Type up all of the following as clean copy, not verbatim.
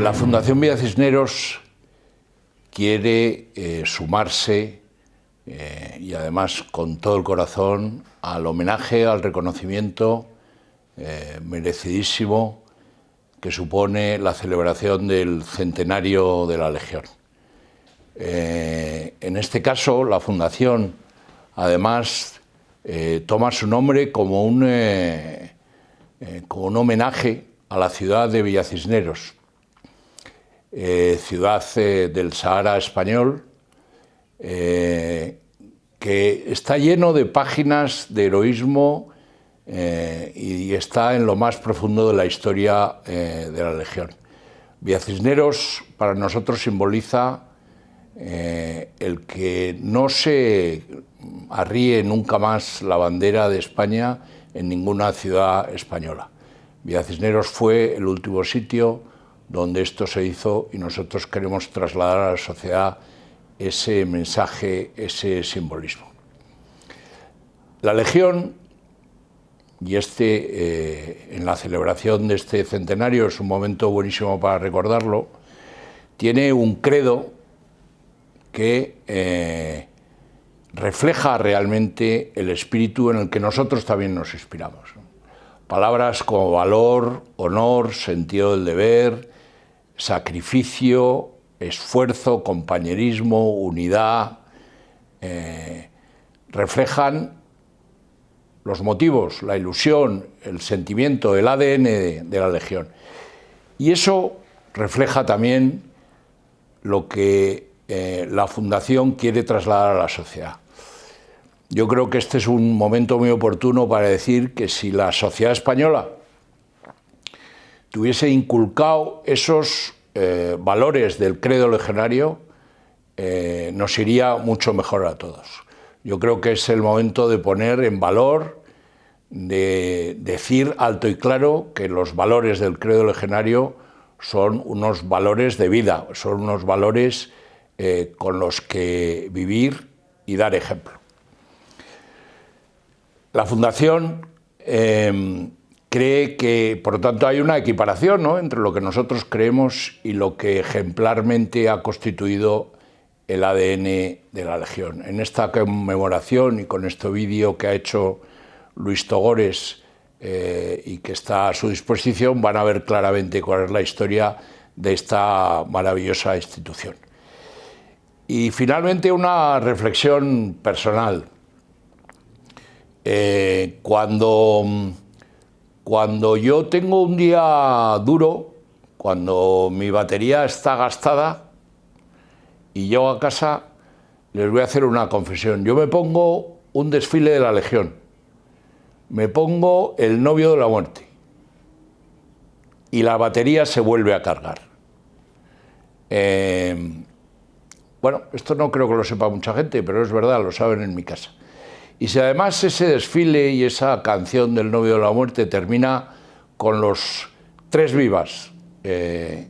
La Fundación Villa Cisneros quiere sumarse, y además con todo el corazón, al homenaje, al reconocimiento merecidísimo que supone la celebración del centenario de la Legión. En este caso, la Fundación, además, toma su nombre como un homenaje a la ciudad de Villa Cisneros, ciudad del Sahara español, que está lleno de páginas de heroísmo y está en lo más profundo de la historia de la Legión. Villa Cisneros para nosotros simboliza el que no se arríe nunca más la bandera de España en ninguna ciudad española. Villa Cisneros fue el último sitio donde esto se hizo y nosotros queremos trasladar a la sociedad ese mensaje, ese simbolismo. La Legión, y en la celebración de este centenario es un momento buenísimo para recordarlo, tiene un credo que refleja realmente el espíritu en el que nosotros también nos inspiramos. Palabras como valor, honor, sentido del deber, sacrificio, esfuerzo, compañerismo, unidad, reflejan los motivos, la ilusión, el sentimiento, el ADN de la Legión. Y eso refleja también lo que la Fundación quiere trasladar a la sociedad. Yo creo que este es un momento muy oportuno para decir que si la sociedad española tuviese inculcado esos valores del credo legionario, nos iría mucho mejor a todos. Yo creo que es el momento de poner en valor, de decir alto y claro que los valores del credo legionario son unos valores de vida, son unos valores con los que vivir y dar ejemplo. La Fundación cree que, por lo tanto, hay una equiparación, ¿no?, entre lo que nosotros creemos y lo que ejemplarmente ha constituido el ADN de la Legión. En esta conmemoración y con este vídeo que ha hecho Luis Togores y que está a su disposición, van a ver claramente cuál es la historia de esta maravillosa institución. Y finalmente una reflexión personal. Cuando yo tengo un día duro, cuando mi batería está gastada y llego a casa, les voy a hacer una confesión. Yo me pongo un desfile de la Legión, me pongo el novio de la muerte y la batería se vuelve a cargar. Bueno, esto no creo que lo sepa mucha gente, pero es verdad, lo saben en mi casa. Y si además ese desfile y esa canción del novio de la muerte termina con los 3 vivas que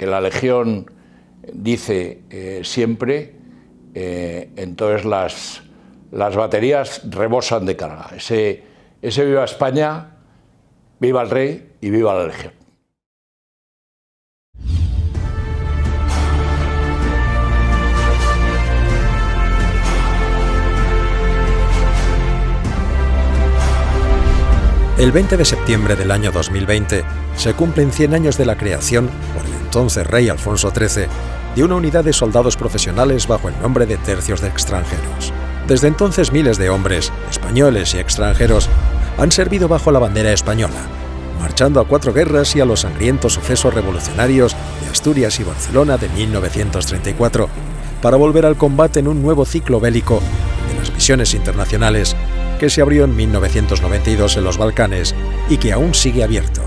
la Legión dice siempre, entonces las baterías rebosan de carga. Ese viva España, viva el rey y viva la Legión. El 20 de septiembre del año 2020 se cumplen 100 años de la creación, por el entonces rey Alfonso XIII, de una unidad de soldados profesionales bajo el nombre de Tercios de Extranjeros. Desde entonces miles de hombres, españoles y extranjeros, han servido bajo la bandera española, marchando a 4 guerras y a los sangrientos sucesos revolucionarios de Asturias y Barcelona de 1934, para volver al combate en un nuevo ciclo bélico de las misiones internacionales que se abrió en 1992 en los Balcanes y que aún sigue abierto.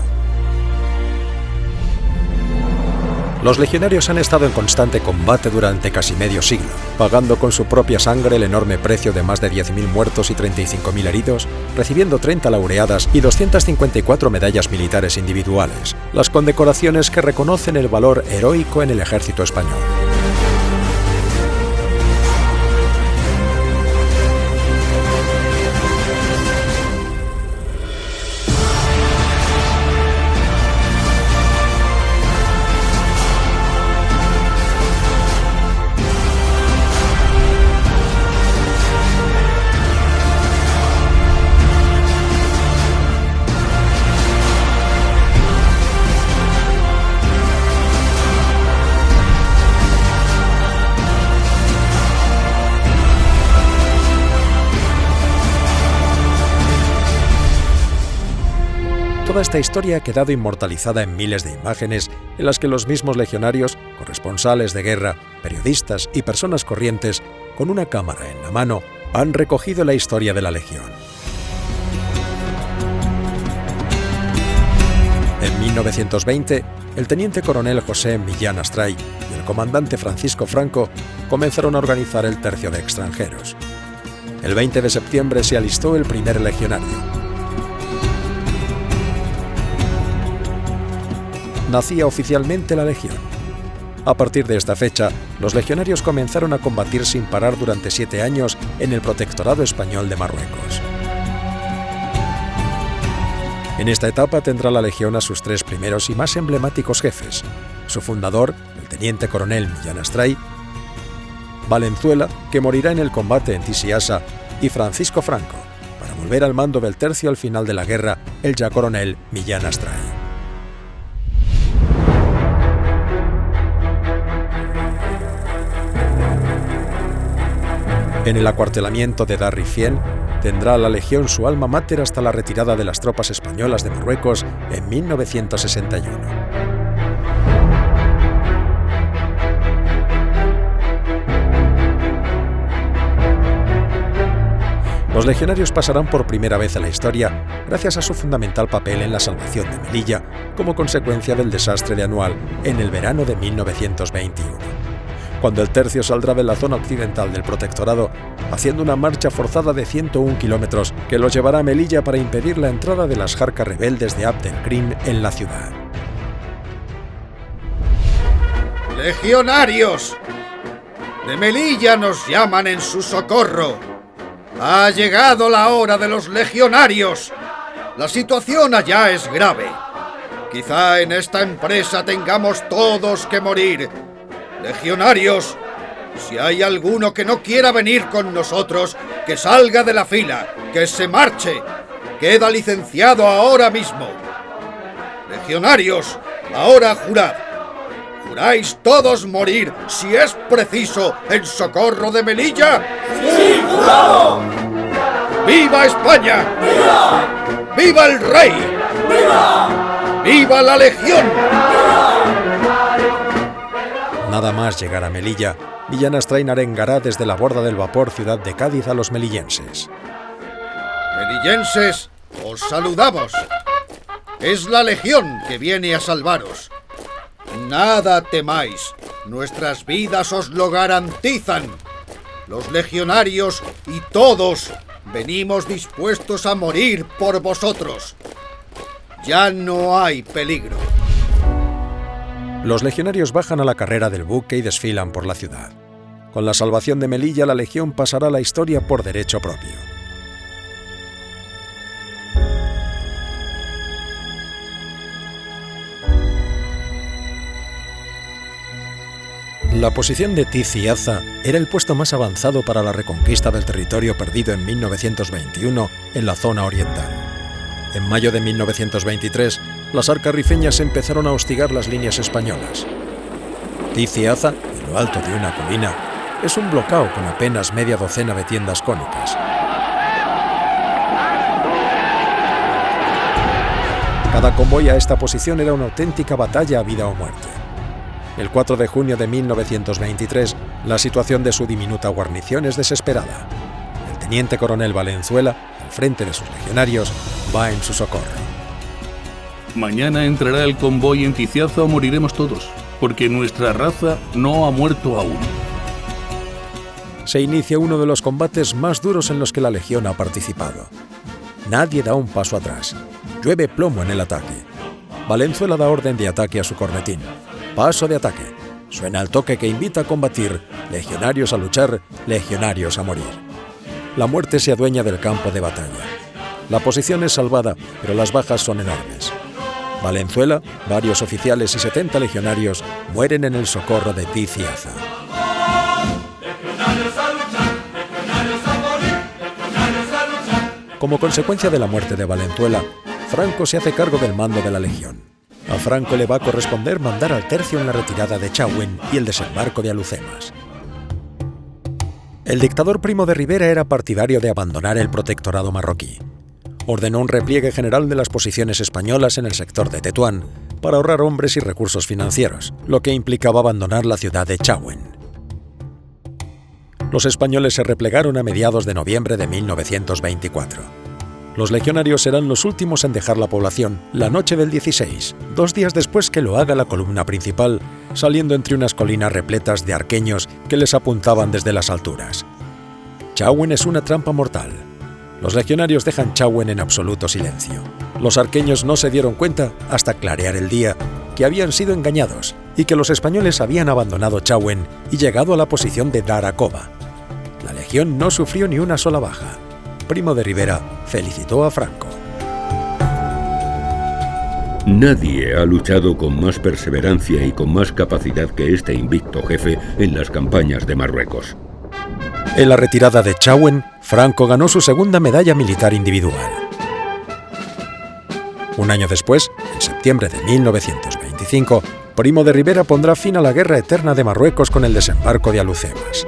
Los legionarios han estado en constante combate durante casi medio siglo, pagando con su propia sangre el enorme precio de más de 10.000 muertos y 35.000 heridos, recibiendo 30 laureadas y 254 medallas militares individuales, las condecoraciones que reconocen el valor heroico en el ejército español. Toda esta historia ha quedado inmortalizada en miles de imágenes en las que los mismos legionarios, corresponsales de guerra, periodistas y personas corrientes, con una cámara en la mano, han recogido la historia de la Legión. En 1920, el teniente coronel José Millán Astray y el comandante Francisco Franco comenzaron a organizar el Tercio de Extranjeros. El 20 de septiembre se alistó el primer legionario. Nacía oficialmente la Legión. A partir de esta fecha, los legionarios comenzaron a combatir sin parar durante 7 años en el Protectorado Español de Marruecos. En esta etapa tendrá la Legión a sus 3 primeros y más emblemáticos jefes: su fundador, el teniente coronel Millán Astray, Valenzuela, que morirá en el combate en Tisiasa, y Francisco Franco, para volver al mando del tercio al final de la guerra, el ya coronel Millán Astray. En el acuartelamiento de Darrifien tendrá la Legión su alma máter hasta la retirada de las tropas españolas de Marruecos en 1961. Los legionarios pasarán por primera vez a la historia gracias a su fundamental papel en la salvación de Melilla como consecuencia del desastre de Anual en el verano de 1921. Cuando el tercio saldrá de la zona occidental del protectorado, haciendo una marcha forzada de 101 kilómetros que los llevará a Melilla para impedir la entrada de las jarcas rebeldes de Abd el-Krim en la ciudad. ¡Legionarios! De Melilla nos llaman en su socorro. Ha llegado la hora de los legionarios. La situación allá es grave. Quizá en esta empresa tengamos todos que morir. Legionarios, si hay alguno que no quiera venir con nosotros, que salga de la fila, que se marche. Queda licenciado ahora mismo. Legionarios, ahora jurad. ¿Juráis todos morir, si es preciso, en socorro de Melilla? ¡Sí, jurado! ¡Viva España! ¡Viva! ¡Viva el rey! ¡Viva! ¡Viva la Legión! Nada más llegar a Melilla, Millán Astray arengará desde la borda del vapor ciudad de Cádiz a los melillenses. Melillenses, os saludamos. Es la Legión que viene a salvaros. Nada temáis, nuestras vidas os lo garantizan. Los legionarios y todos venimos dispuestos a morir por vosotros. Ya no hay peligro. Los legionarios bajan a la carrera del buque y desfilan por la ciudad. Con la salvación de Melilla, la Legión pasará a la historia por derecho propio. La posición de Tizi-Aza era el puesto más avanzado para la reconquista del territorio perdido en 1921 en la zona oriental. En mayo de 1923, las arcas rifeñas empezaron a hostigar las líneas españolas. Tizi-Aza, en lo alto de una colina, es un bloqueo con apenas media docena de tiendas cónicas. Cada convoy a esta posición era una auténtica batalla a vida o muerte. El 4 de junio de 1923, la situación de su diminuta guarnición es desesperada. El teniente coronel Valenzuela, al frente de sus legionarios, va en su socorro. Mañana entrará el convoy en Tizi-Aza o moriremos todos, porque nuestra raza no ha muerto aún. Se inicia uno de los combates más duros en los que la Legión ha participado. Nadie da un paso atrás. Llueve plomo en el ataque. Valenzuela da orden de ataque a su cornetín. Paso de ataque. Suena el toque que invita a combatir. Legionarios a luchar, legionarios a morir. La muerte se adueña del campo de batalla. La posición es salvada, pero las bajas son enormes. Valenzuela, varios oficiales y 70 legionarios mueren en el socorro de Tizi-Aza. Como consecuencia de la muerte de Valenzuela, Franco se hace cargo del mando de la Legión. A Franco le va a corresponder mandar al tercio en la retirada de Chauen y el desembarco de Alucemas. El dictador Primo de Rivera era partidario de abandonar el protectorado marroquí. ordenó un repliegue general de las posiciones españolas en el sector de Tetuán para ahorrar hombres y recursos financieros, lo que implicaba abandonar la ciudad de Chauen. Los españoles se replegaron a mediados de noviembre de 1924. Los legionarios serán los últimos en dejar la población la noche del 16, 2 días después que lo haga la columna principal, saliendo entre unas colinas repletas de arqueños que les apuntaban desde las alturas. Chauen es una trampa mortal. Los legionarios dejan Chauen en absoluto silencio. Los arqueños no se dieron cuenta, hasta clarear el día, que habían sido engañados y que los españoles habían abandonado Chauen y llegado a la posición de Daracova. La legión no sufrió ni una sola baja. Primo de Rivera felicitó a Franco. Nadie ha luchado con más perseverancia y con más capacidad que este invicto jefe en las campañas de Marruecos. En la retirada de Chauen, Franco ganó su segunda medalla militar individual. Un año después, en septiembre de 1925, Primo de Rivera pondrá fin a la guerra eterna de Marruecos con el desembarco de Alhucemas.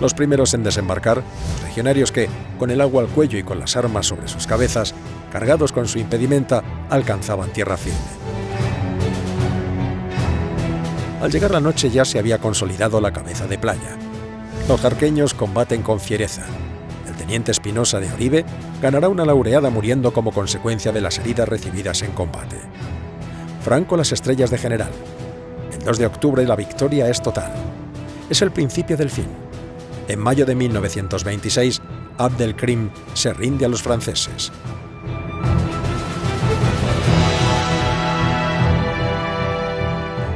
Los primeros en desembarcar, los legionarios que, con el agua al cuello y con las armas sobre sus cabezas, cargados con su impedimenta, alcanzaban tierra firme. Al llegar la noche ya se había consolidado la cabeza de playa. Los jarqueños combaten con fiereza. El teniente Espinosa de Oribe ganará una laureada muriendo como consecuencia de las heridas recibidas en combate. Franco las estrellas de general. El 2 de octubre la victoria es total. Es el principio del fin. En mayo de 1926, Abdelkrim se rinde a los franceses.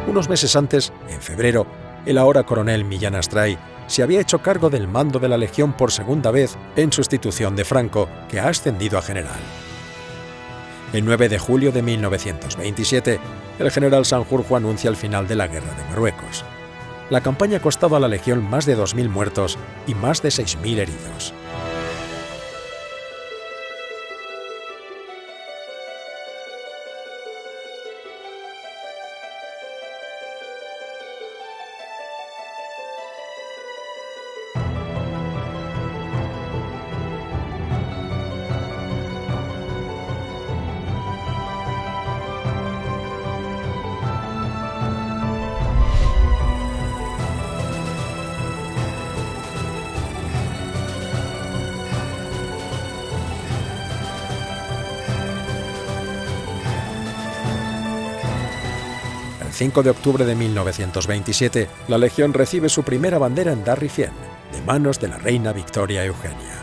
Unos meses antes, en febrero, el ahora coronel Millán Astray se había hecho cargo del mando de la Legión por segunda vez en sustitución de Franco, que ha ascendido a general. El 9 de julio de 1927, el general Sanjurjo anuncia el final de la Guerra de Marruecos. La campaña costaba a la Legión más de 2.000 muertos y más de 6.000 heridos. El 5 de octubre de 1927, la Legión recibe su primera bandera en Darrifien, de manos de la reina Victoria Eugenia.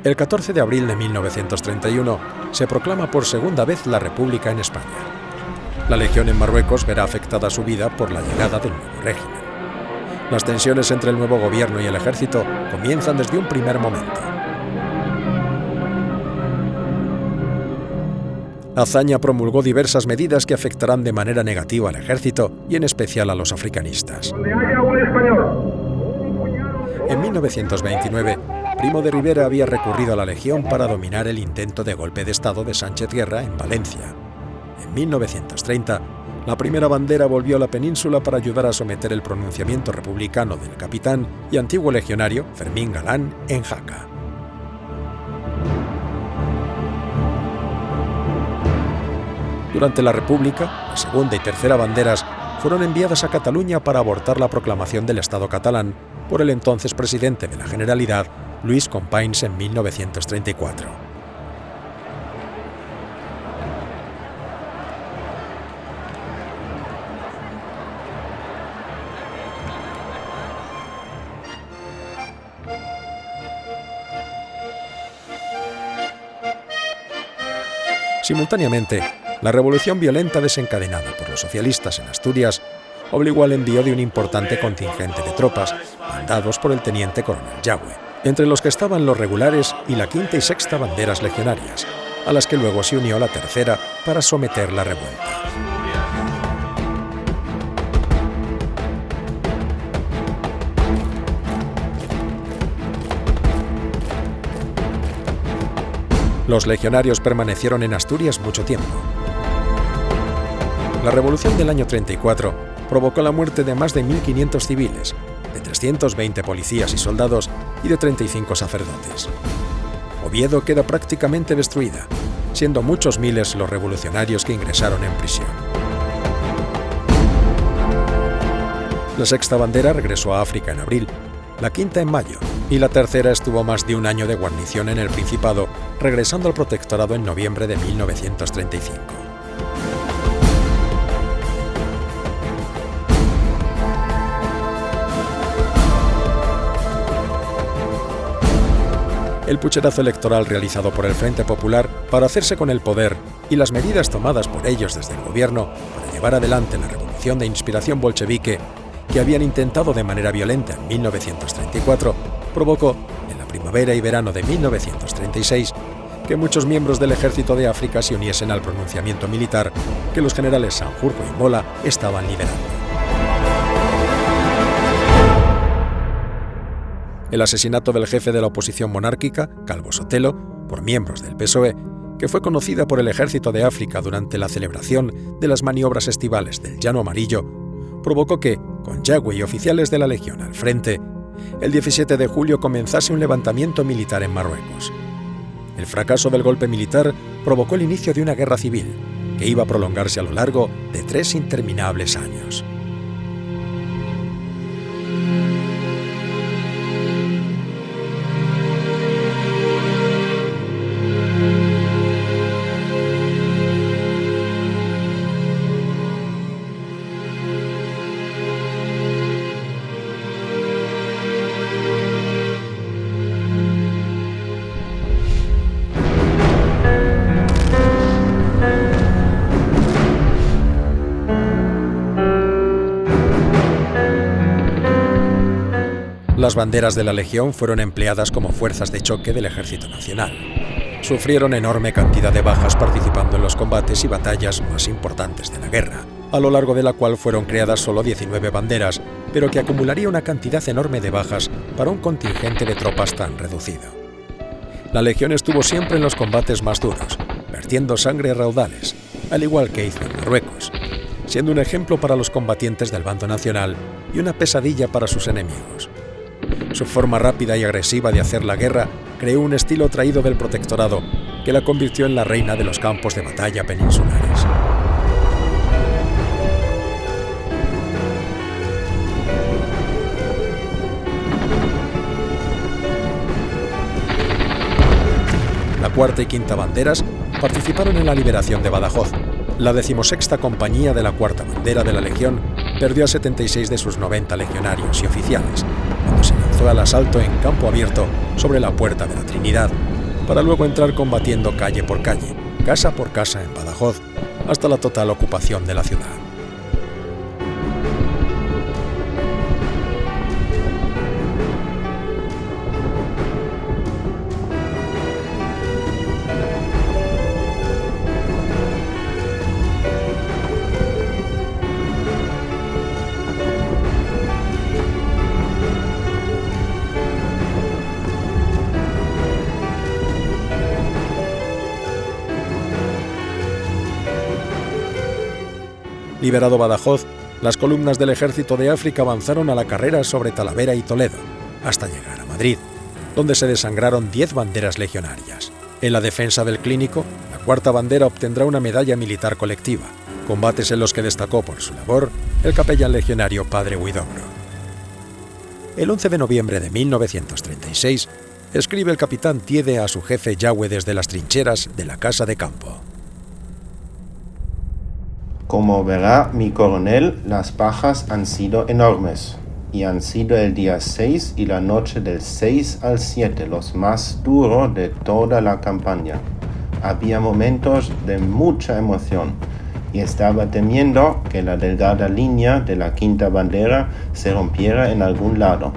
El 14 de abril de 1931 se proclama por segunda vez la República en España. La Legión en Marruecos verá afectada su vida por la llegada del nuevo régimen. Las tensiones entre el nuevo gobierno y el ejército comienzan desde un primer momento. Azaña promulgó diversas medidas que afectarán de manera negativa al ejército y en especial a los africanistas. En 1929, Primo de Rivera había recurrido a la Legión para dominar el intento de golpe de Estado de Sánchez Guerra en Valencia. En 1930, la primera bandera volvió a la península para ayudar a someter el pronunciamiento republicano del capitán y antiguo legionario Fermín Galán en Jaca. Durante la República, la segunda y tercera banderas fueron enviadas a Cataluña para abortar la proclamación del Estado catalán por el entonces presidente de la Generalidad, Luis Companys, en 1934. Simultáneamente, la revolución violenta desencadenada por los socialistas en Asturias obligó al envío de un importante contingente de tropas, mandados por el teniente coronel Yagüe, entre los que estaban los regulares y la quinta y sexta banderas legionarias, a las que luego se unió la tercera para someter la revuelta. Los legionarios permanecieron en Asturias mucho tiempo. La revolución del año 34 provocó la muerte de más de 1.500 civiles, de 320 policías y soldados y de 35 sacerdotes. Oviedo queda prácticamente destruida, siendo muchos miles los revolucionarios que ingresaron en prisión. La sexta bandera regresó a África en abril, la quinta en mayo, y la tercera estuvo más de un año de guarnición en el Principado, regresando al protectorado en noviembre de 1935. El pucherazo electoral realizado por el Frente Popular para hacerse con el poder y las medidas tomadas por ellos desde el gobierno para llevar adelante la revolución de inspiración bolchevique que habían intentado de manera violenta en 1934, provocó, en la primavera y verano de 1936, que muchos miembros del Ejército de África se uniesen al pronunciamiento militar que los generales Sanjurjo y Mola estaban liderando. El asesinato del jefe de la oposición monárquica, Calvo Sotelo, por miembros del PSOE, que fue conocida por el Ejército de África durante la celebración de las maniobras estivales del Llano Amarillo, provocó que, con Yagüe y oficiales de la Legión al frente, el 17 de julio comenzase un levantamiento militar en Marruecos. El fracaso del golpe militar provocó el inicio de una guerra civil, que iba a prolongarse a lo largo de 3 interminables años. Las banderas de la Legión fueron empleadas como fuerzas de choque del Ejército Nacional. Sufrieron enorme cantidad de bajas participando en los combates y batallas más importantes de la guerra, a lo largo de la cual fueron creadas solo 19 banderas, pero que acumularía una cantidad enorme de bajas para un contingente de tropas tan reducido. La Legión estuvo siempre en los combates más duros, vertiendo sangre a raudales, al igual que hizo en Marruecos, siendo un ejemplo para los combatientes del bando nacional y una pesadilla para sus enemigos. Su forma rápida y agresiva de hacer la guerra creó un estilo traído del protectorado que la convirtió en la reina de los campos de batalla peninsulares. La cuarta y quinta banderas participaron en la liberación de Badajoz. La 16ª compañía de la cuarta bandera de la Legión perdió a 76 de sus 90 legionarios y oficiales, cuando se lanzó al asalto en campo abierto sobre la Puerta de la Trinidad, para luego entrar combatiendo calle por calle, casa por casa en Badajoz, hasta la total ocupación de la ciudad. Liberado Badajoz, las columnas del Ejército de África avanzaron a la carrera sobre Talavera y Toledo, hasta llegar a Madrid, donde se desangraron 10 banderas legionarias. En la defensa del Clínico, la cuarta bandera obtendrá una medalla militar colectiva, combates en los que destacó por su labor el capellán legionario Padre Huidobro. El 11 de noviembre de 1936, escribe el capitán Tiede a su jefe Yagüe desde las trincheras de la Casa de Campo. Como verá mi coronel, las bajas han sido enormes, y han sido el día 6 y la noche del 6 al 7 los más duros de toda la campaña. Había momentos de mucha emoción y estaba temiendo que la delgada línea de la quinta bandera se rompiera en algún lado,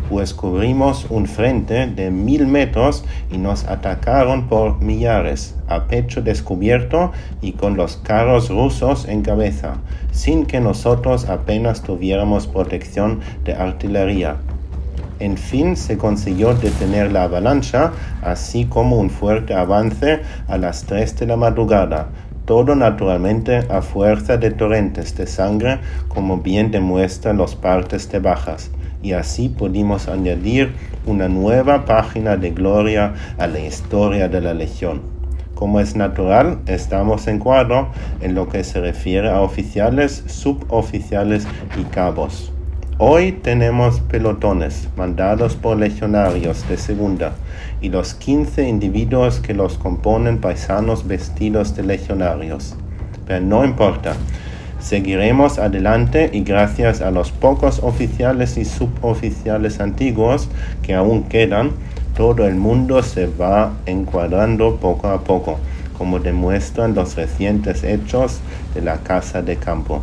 pues cubrimos un frente de 1000 metros y nos atacaron por millares, a pecho descubierto y con los carros rusos en cabeza, sin que nosotros apenas tuviéramos protección de artillería. En fin, se consiguió detener la avalancha, así como un fuerte avance a las 3 de la madrugada, todo naturalmente a fuerza de torrentes de sangre, como bien demuestran los partes de bajas, y así pudimos añadir una nueva página de gloria a la historia de la Legión. Como es natural, estamos en cuadro en lo que se refiere a oficiales, suboficiales y cabos. Hoy tenemos pelotones mandados por legionarios de segunda y los 15 individuos que los componen paisanos vestidos de legionarios. Pero no importa, seguiremos adelante y gracias a los pocos oficiales y suboficiales antiguos que aún quedan, todo el mundo se va encuadrando poco a poco, como demuestran los recientes hechos de la Casa de Campo.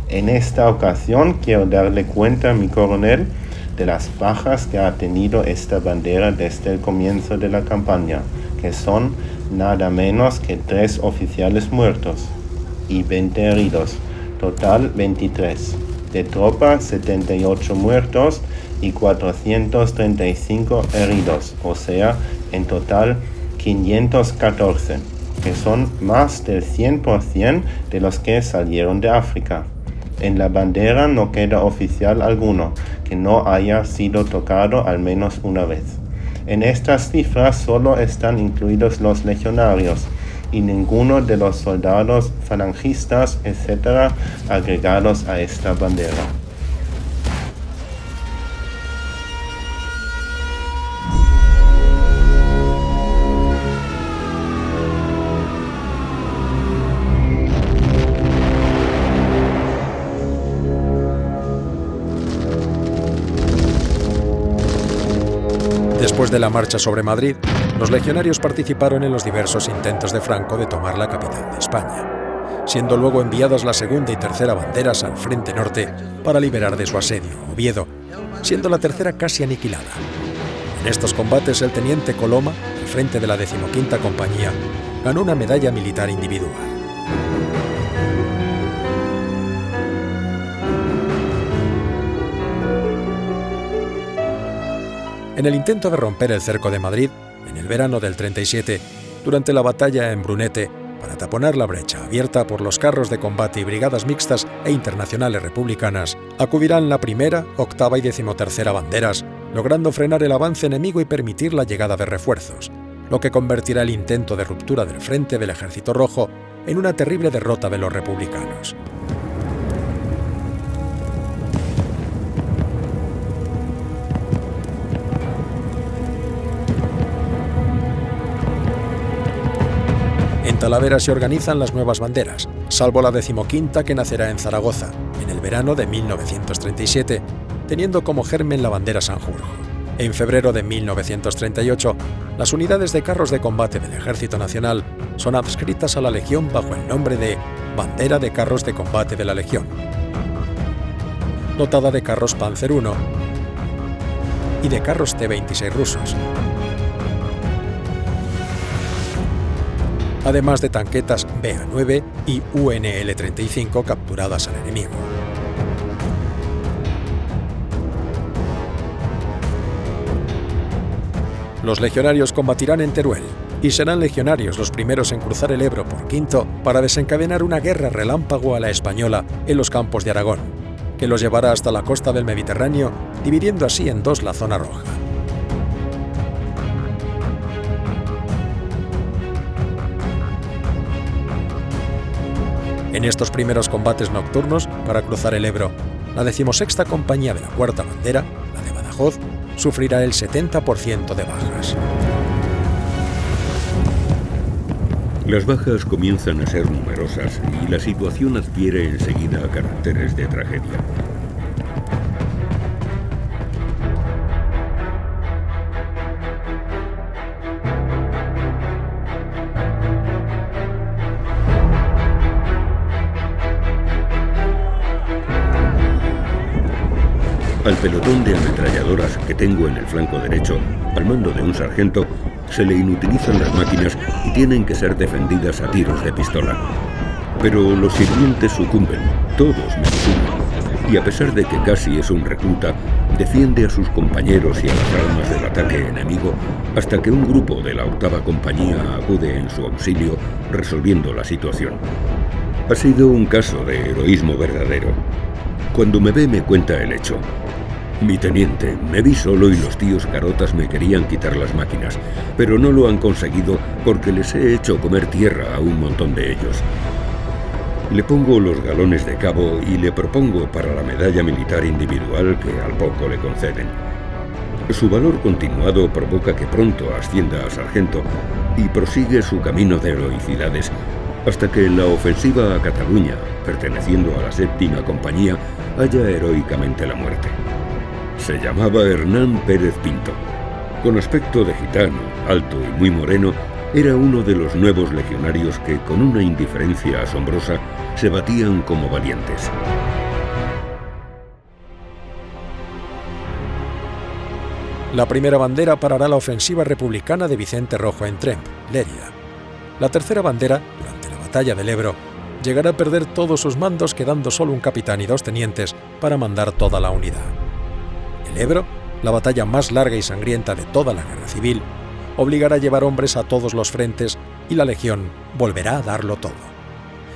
En esta ocasión quiero darle cuenta a mi coronel de las bajas que ha tenido esta bandera desde el comienzo de la campaña, que son nada menos que 3 oficiales muertos y 20 heridos, total 23. De tropa 78 muertos y 435 heridos, o sea, en total 514, que son más del 100% de los que salieron de África. En la bandera no queda oficial alguno que no haya sido tocado al menos una vez. En estas cifras solo están incluidos los legionarios y ninguno de los soldados falangistas, etc., agregados a esta bandera. Después de la marcha sobre Madrid, los legionarios participaron en los diversos intentos de Franco de tomar la capital de España, siendo luego enviadas la segunda y tercera banderas al frente norte para liberar de su asedio Oviedo, siendo la tercera casi aniquilada. En estos combates el teniente Coloma, al frente de la 15ª compañía, ganó una medalla militar individual. En el intento de romper el cerco de Madrid, en el verano del 37, durante la batalla en Brunete, para taponar la brecha abierta por los carros de combate y brigadas mixtas e internacionales republicanas, acudirán la 1ª, 8ª y 13ª banderas, logrando frenar el avance enemigo y permitir la llegada de refuerzos, lo que convertirá el intento de ruptura del frente del Ejército Rojo en una terrible derrota de los republicanos. En Talavera se organizan las nuevas banderas, salvo la 15ª que nacerá en Zaragoza, en el verano de 1937, teniendo como germen la bandera Sanjurjo. En febrero de 1938, las unidades de carros de combate del Ejército Nacional son adscritas a la Legión bajo el nombre de Bandera de Carros de Combate de la Legión, dotada de carros Panzer I y de carros T-26 rusos, además de tanquetas BA-9 y UNL-35 capturadas al enemigo. Los legionarios combatirán en Teruel y serán legionarios los primeros en cruzar el Ebro por Quinto para desencadenar una guerra relámpago a la española en los campos de Aragón, que los llevará hasta la costa del Mediterráneo, dividiendo así en dos la zona roja. En estos primeros combates nocturnos para cruzar el Ebro, la 16ª compañía de la Cuarta Bandera, la de Badajoz, sufrirá el 70% de bajas. Las bajas comienzan a ser numerosas y la situación adquiere enseguida caracteres de tragedia. Al pelotón de ametralladoras que tengo en el flanco derecho, al mando de un sargento, se le inutilizan las máquinas y tienen que ser defendidas a tiros de pistola. Pero los sirvientes sucumben, todos menos uno, y a pesar de que casi es un recluta, defiende a sus compañeros y a las armas del ataque enemigo hasta que un grupo de la 8ª compañía acude en su auxilio, resolviendo la situación. Ha sido un caso de heroísmo verdadero. Cuando me ve me cuenta el hecho. Mi teniente, me vi solo y los tíos carotas me querían quitar las máquinas, pero no lo han conseguido porque les he hecho comer tierra a un montón de ellos. Le pongo los galones de cabo y le propongo para la medalla militar individual que al poco le conceden. Su valor continuado provoca que pronto ascienda a sargento y prosigue su camino de heroicidades hasta que en la ofensiva a Cataluña, perteneciendo a la 7ª compañía, halla heroicamente la muerte. Se llamaba Hernán Pérez Pinto. Con aspecto de gitano, alto y muy moreno, era uno de los nuevos legionarios que, con una indiferencia asombrosa, se batían como valientes. La primera bandera parará la ofensiva republicana de Vicente Rojo en Tremp, Lérida. La tercera bandera, durante la batalla del Ebro, llegará a perder todos sus mandos, quedando solo un capitán y 2 tenientes para mandar toda la unidad. El Ebro, la batalla más larga y sangrienta de toda la guerra civil, obligará a llevar hombres a todos los frentes y la Legión volverá a darlo todo.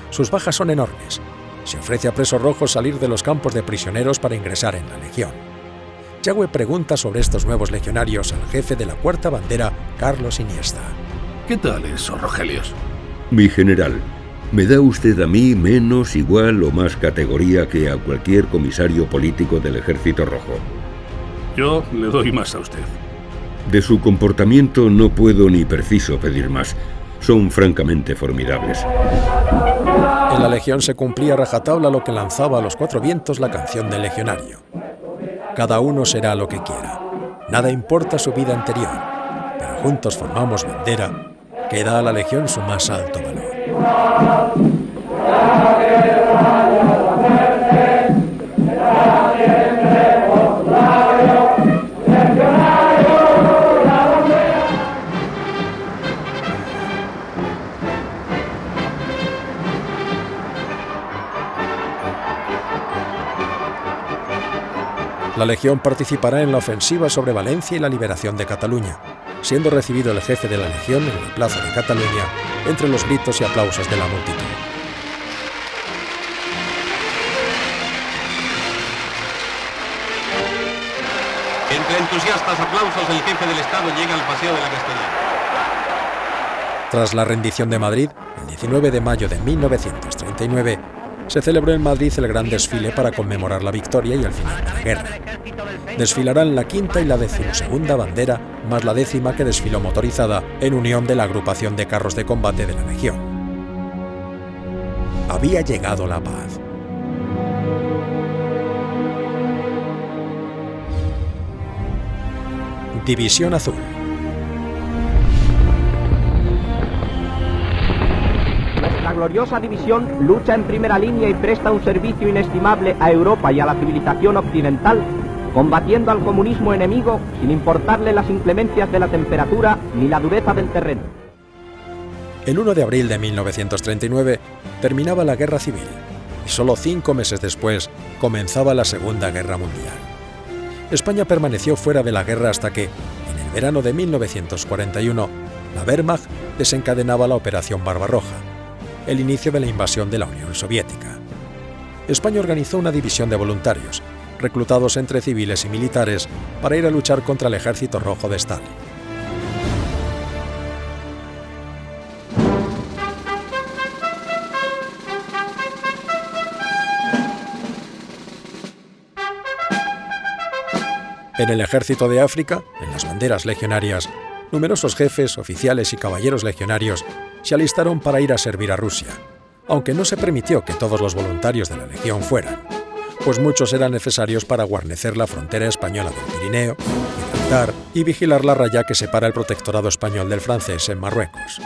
Sus bajas son enormes. Se ofrece a presos rojos salir de los campos de prisioneros para ingresar en la Legión. Yagüe pregunta sobre estos nuevos legionarios al jefe de la 4ª bandera, Carlos Iniesta. ¿Qué tal eso, Rogelios? Mi general, me da usted a mí menos, igual o más categoría que a cualquier comisario político del Ejército Rojo. Yo le doy más a usted. De su comportamiento no puedo ni preciso pedir más. Son francamente formidables. En la Legión se cumplía a rajatabla lo que lanzaba a los 4 vientos la canción del legionario. Cada uno será lo que quiera. Nada importa su vida anterior. Pero juntos formamos bandera que da a la Legión su más alto valor. La Legión participará en la ofensiva sobre Valencia y la liberación de Cataluña, siendo recibido el jefe de la Legión en la plaza de Cataluña entre los gritos y aplausos de la multitud. Entre entusiastas aplausos, el jefe del Estado llega al Paseo de la Castellana. Tras la rendición de Madrid, el 19 de mayo de 1939, se celebró en Madrid el gran desfile para conmemorar la victoria y el final de la guerra. Desfilarán la 5ª y la 12ª bandera, más la 10ª que desfiló motorizada en unión de la agrupación de carros de combate de la Legión. Había llegado la paz. División Azul. La gloriosa división lucha en primera línea y presta un servicio inestimable a Europa y a la civilización occidental, combatiendo al comunismo enemigo sin importarle las inclemencias de la temperatura ni la dureza del terreno. El 1 de abril de 1939 terminaba la Guerra Civil y solo 5 meses después comenzaba la Segunda Guerra Mundial. España permaneció fuera de la guerra hasta que, en el verano de 1941, la Wehrmacht desencadenaba la Operación Barbarroja, el inicio de la invasión de la Unión Soviética. España organizó una división de voluntarios, reclutados entre civiles y militares, para ir a luchar contra el Ejército Rojo de Stalin. En el Ejército de África, en las banderas legionarias, numerosos jefes, oficiales y caballeros legionarios se alistaron para ir a servir a Rusia, aunque no se permitió que todos los voluntarios de la Legión fueran, pues muchos eran necesarios para guarnecer la frontera española del Pirineo, Gibraltar y vigilar la raya que separa el protectorado español del francés en Marruecos.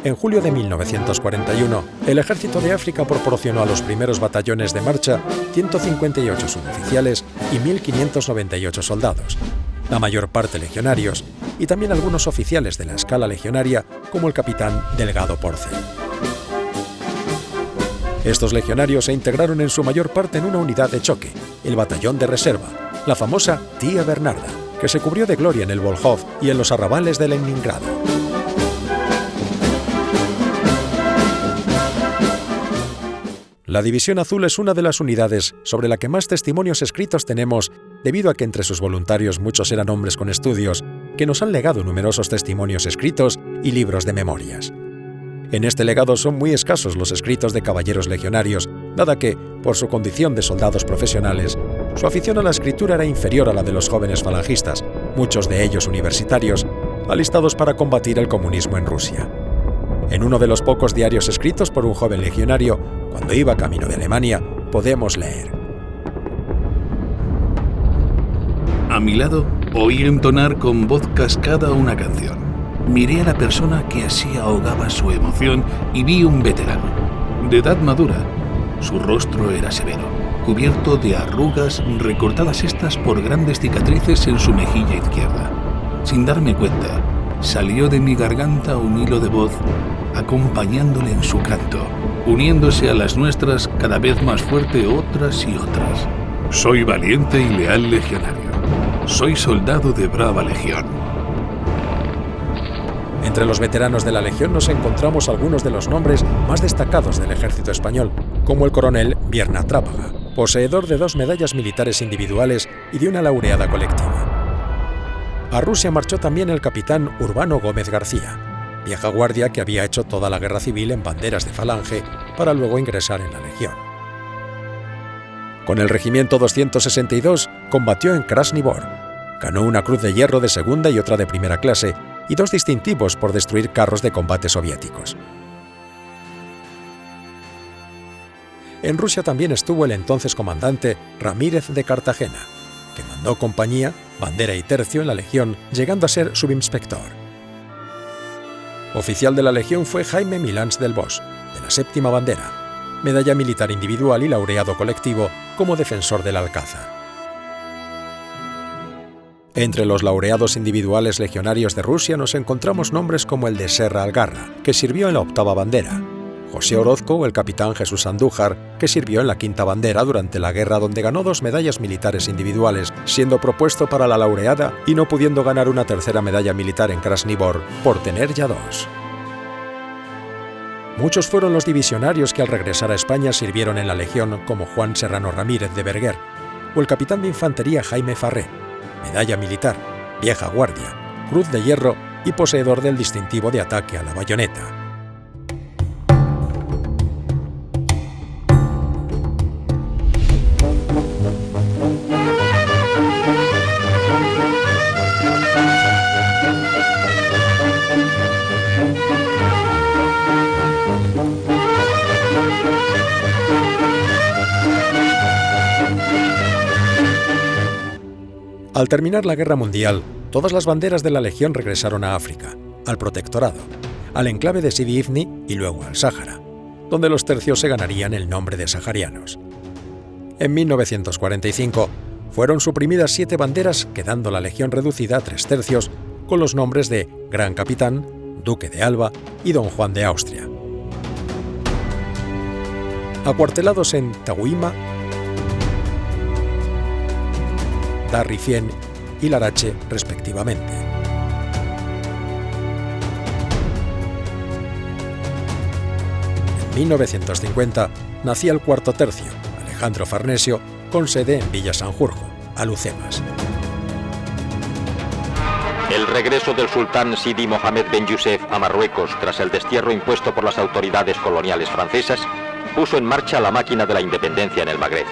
En julio de 1941, el Ejército de África proporcionó a los primeros batallones de marcha 158 suboficiales y 1.598 soldados, la mayor parte legionarios, y también algunos oficiales de la escala legionaria, como el capitán Delgado Porcel. Estos legionarios se integraron en su mayor parte en una unidad de choque, el Batallón de Reserva, la famosa Tía Bernarda, que se cubrió de gloria en el Volhov y en los arrabales de Leningrado. La División Azul es una de las unidades sobre la que más testimonios escritos tenemos, debido a que entre sus voluntarios muchos eran hombres con estudios, que nos han legado numerosos testimonios escritos y libros de memorias. En este legado son muy escasos los escritos de caballeros legionarios, dada que, por su condición de soldados profesionales, su afición a la escritura era inferior a la de los jóvenes falangistas, muchos de ellos universitarios, alistados para combatir el comunismo en Rusia. En uno de los pocos diarios escritos por un joven legionario, cuando iba camino de Alemania, podemos leer: A mi lado, oí entonar con voz cascada una canción. Miré a la persona que así ahogaba su emoción y vi un veterano, de edad madura. Su rostro era severo, cubierto de arrugas, recortadas estas por grandes cicatrices en su mejilla izquierda. Sin darme cuenta, salió de mi garganta un hilo de voz, acompañándole en su canto, uniéndose a las nuestras cada vez más fuerte otras y otras. Soy valiente y leal legionario. Soy soldado de brava legión. Entre los veteranos de la Legión nos encontramos algunos de los nombres más destacados del ejército español, como el coronel Vierna Trápaga, poseedor de 2 medallas militares individuales y de una laureada colectiva. A Rusia marchó también el capitán Urbano Gómez García, vieja guardia que había hecho toda la guerra civil en banderas de Falange para luego ingresar en la Legión. Con el regimiento 262 combatió en Krasny Bor, ganó una Cruz de Hierro de segunda y otra de primera clase, y 2 distintivos por destruir carros de combate soviéticos. En Rusia también estuvo el entonces comandante Ramírez de Cartagena, que mandó compañía, bandera y tercio en la Legión, llegando a ser subinspector. Oficial de la Legión fue Jaime Milans del Bosch, de la 7ª Bandera, medalla militar individual y laureado colectivo como defensor del Alcázar. Entre los laureados individuales legionarios de Rusia nos encontramos nombres como el de Serra Algarra, que sirvió en la 8ª Bandera, José Orozco o el capitán Jesús Andújar, que sirvió en la 5ª Bandera durante la guerra, donde ganó 2 medallas militares individuales, siendo propuesto para la laureada y no pudiendo ganar una 3ª medalla militar en Krasny Bor por tener ya 2. Muchos fueron los divisionarios que al regresar a España sirvieron en la Legión, como Juan Serrano Ramírez de Berguer, o el capitán de infantería Jaime Farré, medalla militar, vieja guardia, Cruz de Hierro y poseedor del distintivo de ataque a la bayoneta. Al terminar la Guerra Mundial, todas las banderas de la Legión regresaron a África, al Protectorado, al enclave de Sidi Ifni y luego al Sáhara, donde los tercios se ganarían el nombre de saharianos. En 1945 fueron suprimidas 7 banderas, quedando la Legión reducida a 3 tercios, con los nombres de Gran Capitán, Duque de Alba y Don Juan de Austria. Acuartelados en Tahuima, Darrifien y Larache, respectivamente. En 1950 nacía el 4º tercio, Alejandro Farnesio, con sede en Villa Sanjurjo, Alhucemas. El regreso del sultán Sidi Mohamed Ben Youssef a Marruecos tras el destierro impuesto por las autoridades coloniales francesas puso en marcha la máquina de la independencia en el Magreb.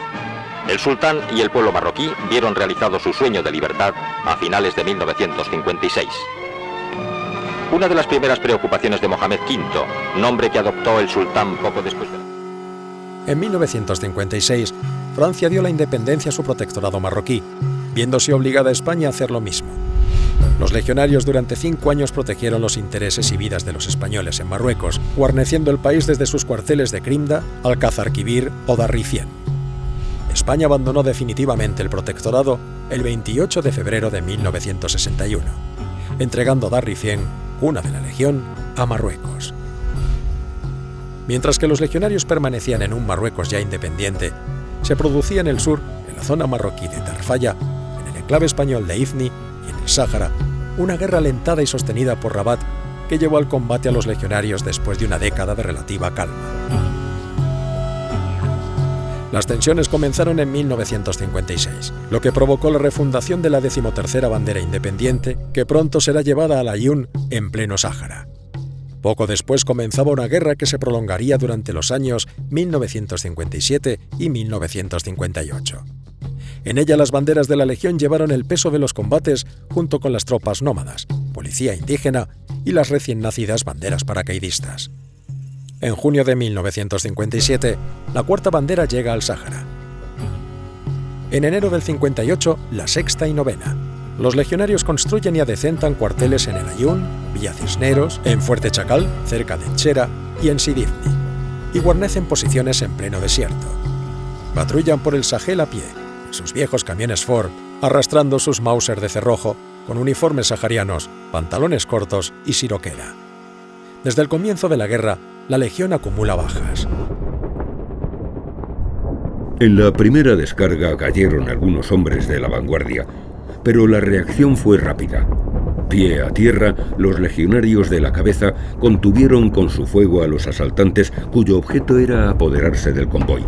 El sultán y el pueblo marroquí vieron realizado su sueño de libertad a finales de 1956. Una de las primeras preocupaciones de Mohamed V, nombre que adoptó el sultán poco después de... En 1956, Francia dio la independencia a su protectorado marroquí, viéndose obligada a España a hacer lo mismo. Los legionarios durante 5 años protegieron los intereses y vidas de los españoles en Marruecos, guarneciendo el país desde sus cuarteles de Crimda, Alcázar-Quibir o Darrifien. España abandonó definitivamente el protectorado el 28 de febrero de 1961, entregando Darrifien, cuna de la Legión, a Marruecos. Mientras que los legionarios permanecían en un Marruecos ya independiente, se producía en el sur, en la zona marroquí de Tarfaya, en el enclave español de Ifni y en el Sáhara, una guerra alentada y sostenida por Rabat que llevó al combate a los legionarios después de una década de relativa calma. Las tensiones comenzaron en 1956, lo que provocó la refundación de la 13ª Bandera Independiente, que pronto será llevada al Aaiún en pleno Sáhara. Poco después comenzaba una guerra que se prolongaría durante los años 1957 y 1958. En ella las banderas de la Legión llevaron el peso de los combates junto con las tropas nómadas, policía indígena y las recién nacidas banderas paracaidistas. En junio de 1957, la cuarta bandera llega al Sáhara. En enero del 58, la sexta y novena. Los legionarios construyen y adecentan cuarteles en el Aaiún, Villa Cisneros, en Fuerte Chacal, cerca de Chera, y en Sidi Ifni, y guarnecen posiciones en pleno desierto. Patrullan por el Sahel a pie, en sus viejos camiones Ford, arrastrando sus Mauser de cerrojo, con uniformes saharianos, pantalones cortos y siroquera. Desde el comienzo de la guerra, la Legión acumula bajas. En la primera descarga cayeron algunos hombres de la vanguardia, pero la reacción fue rápida. Pie a tierra, los legionarios de la cabeza contuvieron con su fuego a los asaltantes cuyo objeto era apoderarse del convoy.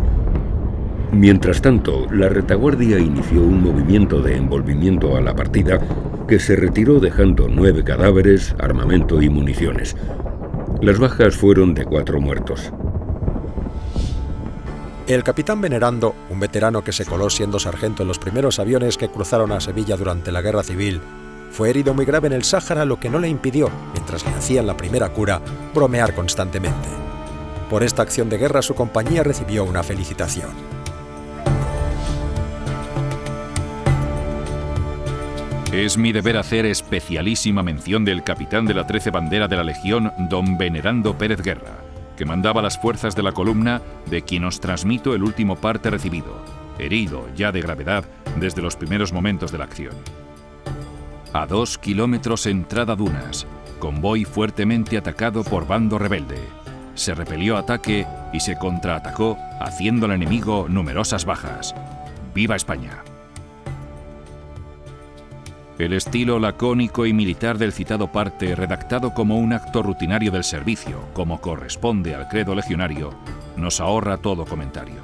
Mientras tanto, la retaguardia inició un movimiento de envolvimiento a la partida que se retiró dejando 9 cadáveres, armamento y municiones. Las bajas fueron de 4 muertos. El capitán Venerando, un veterano que se coló siendo sargento en los primeros aviones que cruzaron a Sevilla durante la Guerra Civil, fue herido muy grave en el Sáhara, lo que no le impidió, mientras le hacían la primera cura, bromear constantemente. Por esta acción de guerra su compañía recibió una felicitación. Es mi deber hacer especialísima mención del capitán de la 13 Bandera de la Legión, don Venerando Pérez Guerra, que mandaba las fuerzas de la columna, de quien os transmito el último parte recibido, herido ya de gravedad desde los primeros momentos de la acción. A 2 kilómetros entrada Dunas, convoy fuertemente atacado por bando rebelde. Se repelió ataque y se contraatacó, haciendo al enemigo numerosas bajas. ¡Viva España! El estilo lacónico y militar del citado parte, redactado como un acto rutinario del servicio, como corresponde al credo legionario, nos ahorra todo comentario.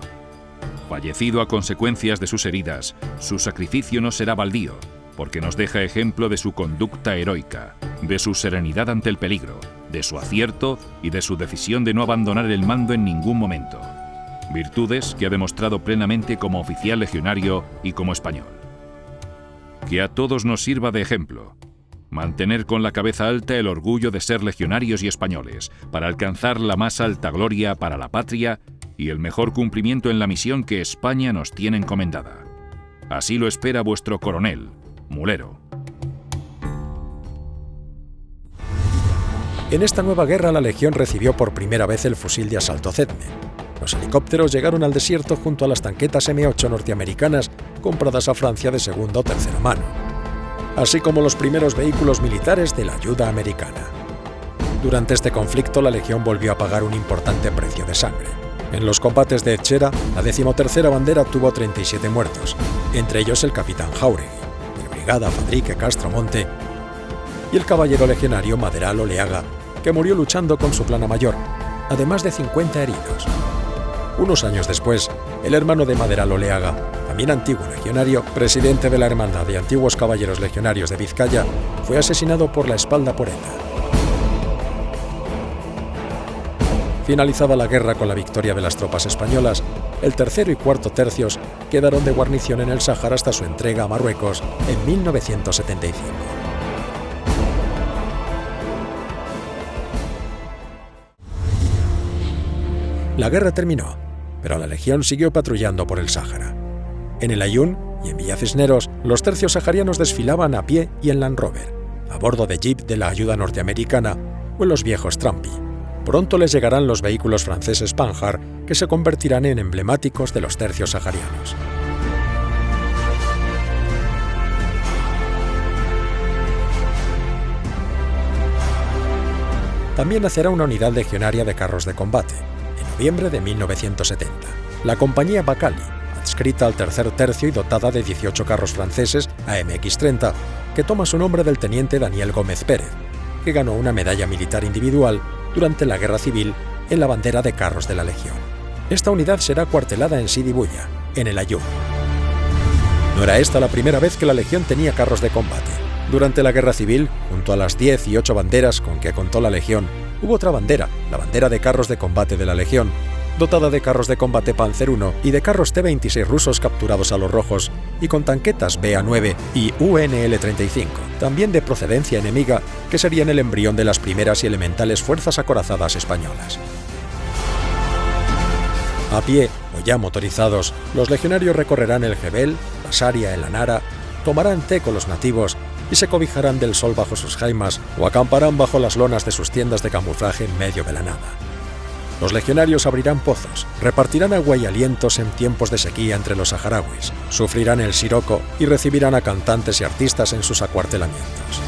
Fallecido a consecuencias de sus heridas, su sacrificio no será baldío, porque nos deja ejemplo de su conducta heroica, de su serenidad ante el peligro, de su acierto y de su decisión de no abandonar el mando en ningún momento. Virtudes que ha demostrado plenamente como oficial legionario y como español. Que a todos nos sirva de ejemplo. Mantener con la cabeza alta el orgullo de ser legionarios y españoles, para alcanzar la más alta gloria para la patria y el mejor cumplimiento en la misión que España nos tiene encomendada. Así lo espera vuestro coronel, Mulero. En esta nueva guerra la Legión recibió por primera vez el fusil de asalto Cetme. Los helicópteros llegaron al desierto junto a las tanquetas M8 norteamericanas compradas a Francia de segunda o tercera mano, así como los primeros vehículos militares de la ayuda americana. Durante este conflicto la Legión volvió a pagar un importante precio de sangre. En los combates de Chera, la 13ª Bandera tuvo 37 muertos, entre ellos el capitán Jáuregui, el brigada Fadrique Castromonte y el caballero legionario Maderal Oleaga, que murió luchando con su plana mayor, además de 50 heridos. Unos años después, el hermano de Maderal Oleaga, también antiguo legionario, presidente de la Hermandad de Antiguos Caballeros Legionarios de Vizcaya, fue asesinado por la espalda por ETA. Finalizada la guerra con la victoria de las tropas españolas, el tercero y cuarto tercios quedaron de guarnición en el Sáhara hasta su entrega a Marruecos en 1975. La guerra terminó, pero la Legión siguió patrullando por el Sáhara. En el Aaiún y en Villa Cisneros, los tercios saharianos desfilaban a pie y en Land Rover. a bordo de jeep de la ayuda norteamericana o en los viejos Trumpy. Pronto les llegarán los vehículos franceses Panhard, que se convertirán en emblemáticos de los tercios saharianos. También nacerá una unidad legionaria de carros de combate, en noviembre de 1970. La compañía Bacali, adscrita al tercer tercio y dotada de 18 carros franceses AMX-30, que toma su nombre del teniente Daniel Gómez Pérez, que ganó una medalla militar individual durante la Guerra Civil en la bandera de carros de la Legión. Esta unidad será cuartelada en Sidi Bouya, en el Ayoub. No era esta la primera vez que la Legión tenía carros de combate. Durante la Guerra Civil, junto a las 10 y 8 banderas con que contó la Legión, hubo otra bandera, la bandera de carros de combate de la Legión, dotada de carros de combate Panzer I y de carros T-26 rusos capturados a los rojos, y con tanquetas BA-9 y UNL-35, también de procedencia enemiga, que serían el embrión de las primeras y elementales fuerzas acorazadas españolas. A pie o ya motorizados, los legionarios recorrerán el Jebel, la Sharia, el Anara, tomarán té con los nativos y se cobijarán del sol bajo sus jaimas o acamparán bajo las lonas de sus tiendas de camuflaje en medio de la nada. Los legionarios abrirán pozos, repartirán agua y alientos en tiempos de sequía entre los saharauis, sufrirán el siroco y recibirán a cantantes y artistas en sus acuartelamientos.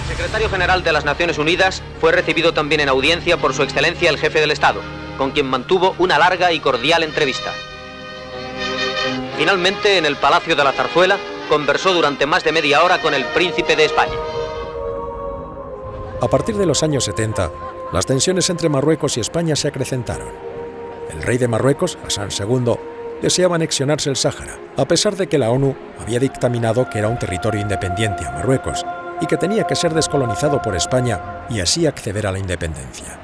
El secretario general de las Naciones Unidas fue recibido también en audiencia por su excelencia el jefe del Estado, con quien mantuvo una larga y cordial entrevista. Finalmente, en el Palacio de la Zarzuela, conversó durante más de media hora con el príncipe de España. A partir de los años 70, las tensiones entre Marruecos y España se acrecentaron. El rey de Marruecos, Hassan II, deseaba anexionarse el Sáhara, a pesar de que la ONU había dictaminado que era un territorio independiente a Marruecos y que tenía que ser descolonizado por España y así acceder a la independencia.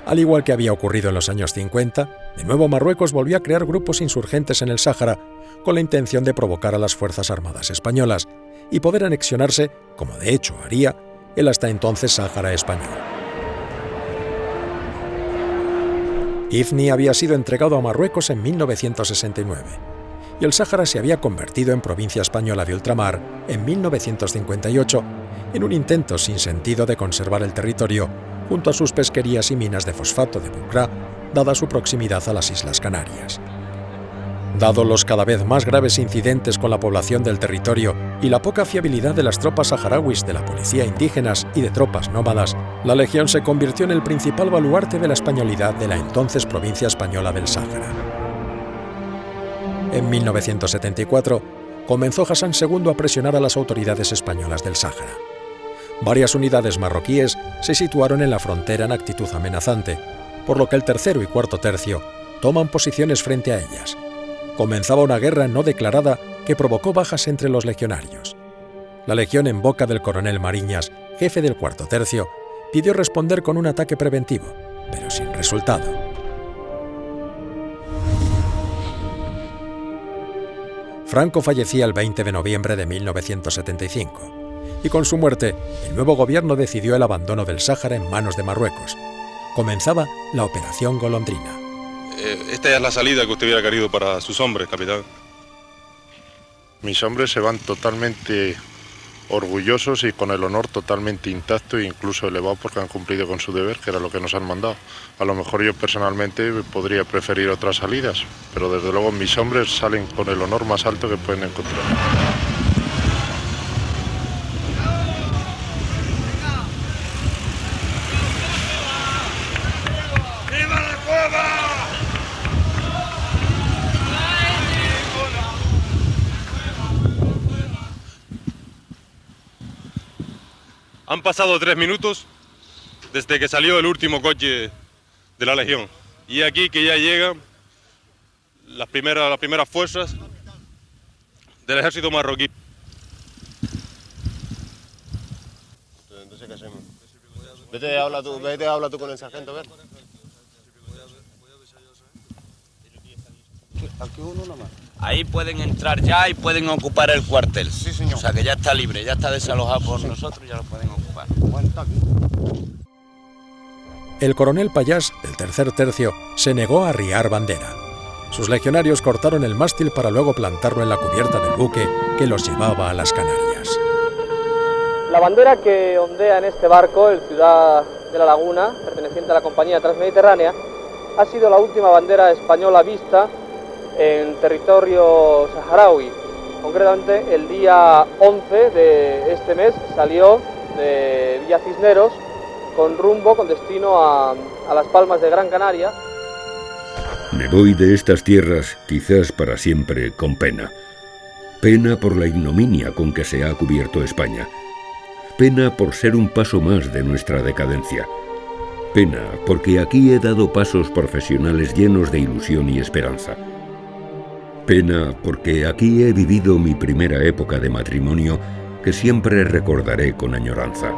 Al igual que había ocurrido en los años 50, de nuevo Marruecos volvió a crear grupos insurgentes en el Sáhara con la intención de provocar a las Fuerzas Armadas españolas y poder anexionarse, como de hecho haría, el hasta entonces Sáhara español. Ifni había sido entregado a Marruecos en 1969 y el Sáhara se había convertido en provincia española de ultramar en 1958 en un intento sin sentido de conservar el territorio junto a sus pesquerías y minas de fosfato de Bucra, dada su proximidad a las Islas Canarias. Dado los cada vez más graves incidentes con la población del territorio y la poca fiabilidad de las tropas saharauis, de la policía indígenas y de tropas nómadas, la Legión se convirtió en el principal baluarte de la españolidad de la entonces provincia española del Sáhara. En 1974, comenzó Hassan II a presionar a las autoridades españolas del Sáhara. Varias unidades marroquíes se situaron en la frontera en actitud amenazante, por lo que el tercero y cuarto tercio toman posiciones frente a ellas. Comenzaba una guerra no declarada que provocó bajas entre los legionarios. La Legión, en boca del coronel Mariñas, jefe del cuarto tercio, pidió responder con un ataque preventivo, pero sin resultado. Franco fallecía el 20 de noviembre de 1975. Y con su muerte, el nuevo gobierno decidió el abandono del Sáhara en manos de Marruecos. Comenzaba la Operación Golondrina. Esta es la salida que usted hubiera querido para sus hombres, capitán. Mis hombres se van totalmente orgullosos y con el honor totalmente intacto e incluso elevado porque han cumplido con su deber, que era lo que nos han mandado. A lo mejor yo personalmente podría preferir otras salidas, pero desde luego mis hombres salen con el honor más alto que pueden encontrar. Han pasado 3 minutos desde que salió el último coche de la Legión. Y aquí que ya llegan las primeras fuerzas del ejército marroquí. Entonces, ¿qué hacemos? Vete, habla tú con el sargento, a ver. Aquí uno nomás. Ahí pueden entrar ya y pueden ocupar el cuartel. Sí, señor. O sea que ya está libre, ya está desalojado por nosotros, ya lo pueden ocupar. El coronel Pallás, del tercer tercio, se negó a arriar bandera. Sus legionarios cortaron el mástil para luego plantarlo en la cubierta del buque que los llevaba a las Canarias. La bandera que ondea en este barco, el Ciudad de la Laguna, perteneciente a la Compañía Transmediterránea, ha sido la última bandera española vista en territorio saharaui. Concretamente, el día 11 de este mes salió de Villa Cisneros con destino a Las Palmas de Gran Canaria. Me voy de estas tierras, quizás para siempre, con pena. Pena por la ignominia con que se ha cubierto España. Pena por ser un paso más de nuestra decadencia. Pena porque aquí he dado pasos profesionales llenos de ilusión y esperanza. Pena porque aquí he vivido mi primera época de matrimonio que siempre recordaré con añoranza.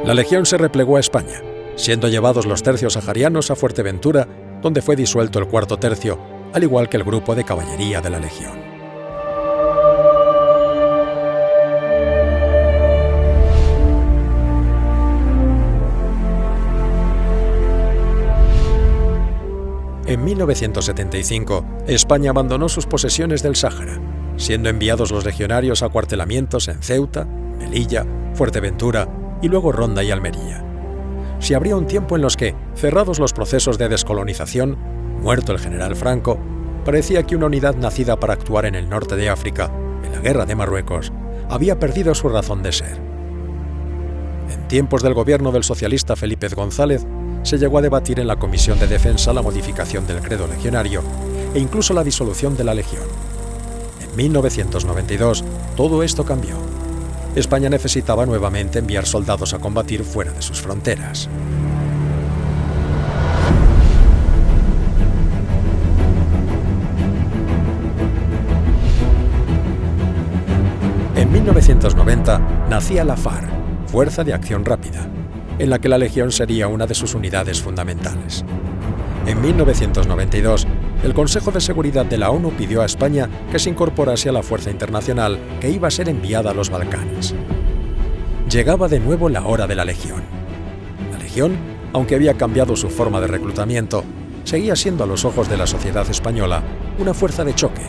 La Legión se replegó a España, siendo llevados los tercios saharianos a Fuerteventura, donde fue disuelto el cuarto tercio, al igual que el grupo de caballería de la Legión. En 1975, España abandonó sus posesiones del Sáhara, siendo enviados los legionarios a cuartelamientos en Ceuta, Melilla, Fuerteventura y luego Ronda y Almería. Si habría un tiempo en los que, cerrados los procesos de descolonización, muerto el general Franco, parecía que una unidad nacida para actuar en el norte de África, en la guerra de Marruecos, había perdido su razón de ser. En tiempos del gobierno del socialista Felipe González, se llegó a debatir en la Comisión de Defensa la modificación del credo legionario e incluso la disolución de la Legión. En 1992, todo esto cambió. España necesitaba nuevamente enviar soldados a combatir fuera de sus fronteras. En 1990 nacía la FARC, Fuerza de Acción Rápida, en la que la Legión sería una de sus unidades fundamentales. En 1992, el Consejo de Seguridad de la ONU pidió a España que se incorporase a la fuerza internacional que iba a ser enviada a los Balcanes. Llegaba de nuevo la hora de la Legión. La Legión, aunque había cambiado su forma de reclutamiento, seguía siendo a los ojos de la sociedad española una fuerza de choque,